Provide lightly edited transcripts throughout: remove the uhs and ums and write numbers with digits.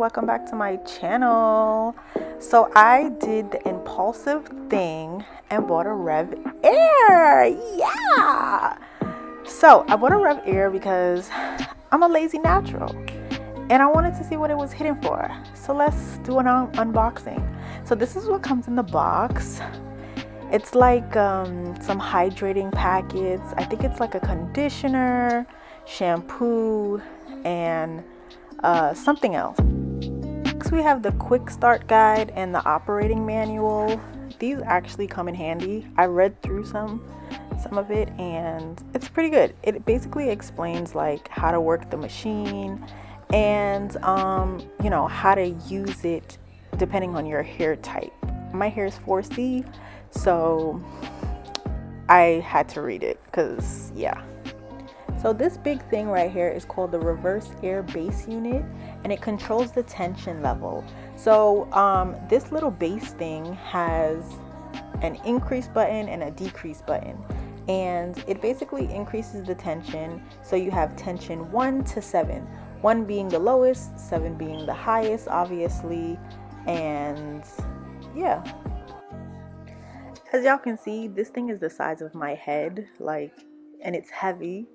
welcome back to my channel. So I did the impulsive thing and bought a REVAIR. Yeah! So I bought a REVAIR because I'm a lazy natural and I wanted to see what it was hitting for. So let's do an unboxing. So this is what comes in the box. It's like some hydrating packets. I think it's like a conditioner, shampoo, and something else. Next we have the quick start guide and the operating manual. These actually come in handy. I read through some of it and it's pretty good. It basically explains like how to work the machine and you know, how to use it depending on your hair type. My hair is 4C, so I had to read it because yeah. So this big thing right here is called the reverse air base unit, and it controls the tension level. So this little base thing has an increase button and a decrease button, and it basically increases the tension. So you have tension 1 to 7, 1 being the lowest, 7 being the highest, obviously. And yeah, as y'all can see, this thing is the size of my head, like, and it's heavy.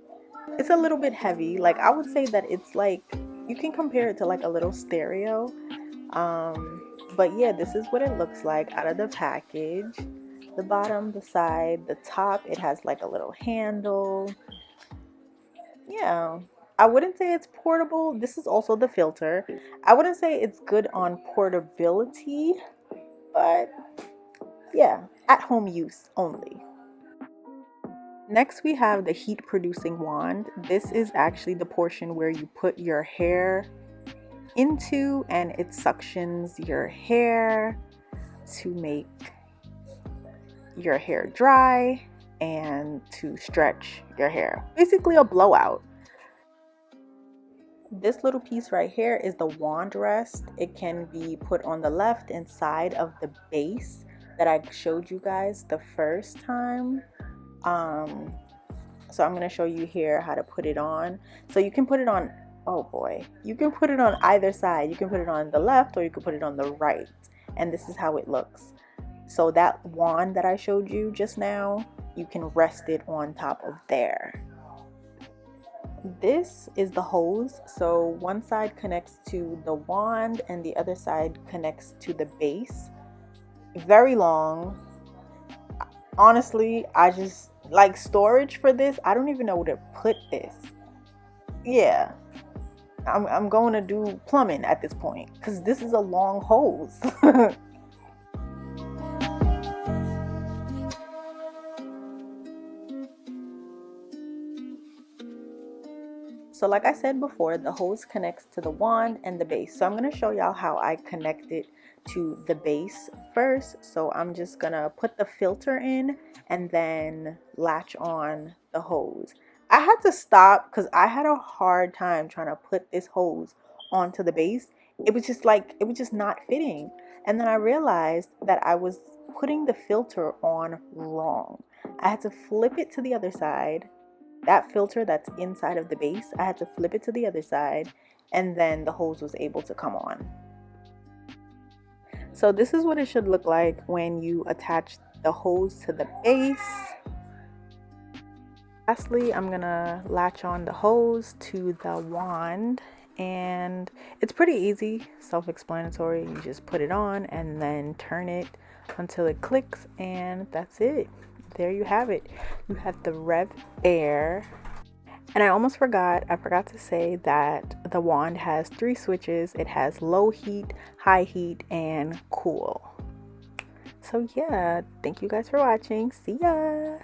It's a little bit heavy. Like, I would say that it's like, you can compare it to like a little stereo. But yeah, this is what it looks like out of the package. The bottom, the side, the top, it has like a little handle. Yeah, I wouldn't say it's portable. This is also the filter. I wouldn't say it's good on portability, but yeah, at home use only. Next we have the heat producing wand. This is actually the portion where you put your hair into and it suctions your hair to make your hair dry and to stretch your hair. Basically a blowout. This little piece right here is the wand rest. It can be put on the left and side of the base that I showed you guys the first time. So I'm going to show you here how to put it on. So you can put it on, oh boy, you can put it on either side. You can put it on the left or you can put it on the right. And this is how it looks. So that wand that I showed you just now, you can rest it on top of there. This is the hose. So one side connects to the wand and the other side connects to the base. Very long. Honestly, I just like storage for this. I don't even know where to put this. Yeah, I'm going to do plumbing at this point because this is a long hose. So like I said before, the hose connects to the wand and the base. So I'm going to show y'all how I connect it to the base first. So I'm just going to put the filter in and then latch on the hose. I had to stop because I had a hard time trying to put this hose onto the base. It was just like, it was just not fitting. And then I realized that I was putting the filter on wrong. I had to flip it to the other side. That filter that's inside of the base, I had to flip it to the other side, and then the hose was able to come on. So this is what it should look like when you attach the hose to the base. Lastly, I'm gonna latch on the hose to the wand, and it's pretty easy, self-explanatory. You just put it on and then turn it until it clicks, and that's it. There you have it. You have the REVAIR. And I almost forgot, I forgot to say that the wand has 3 switches. It has low heat, high heat, and cool. So yeah, thank you guys for watching. See ya.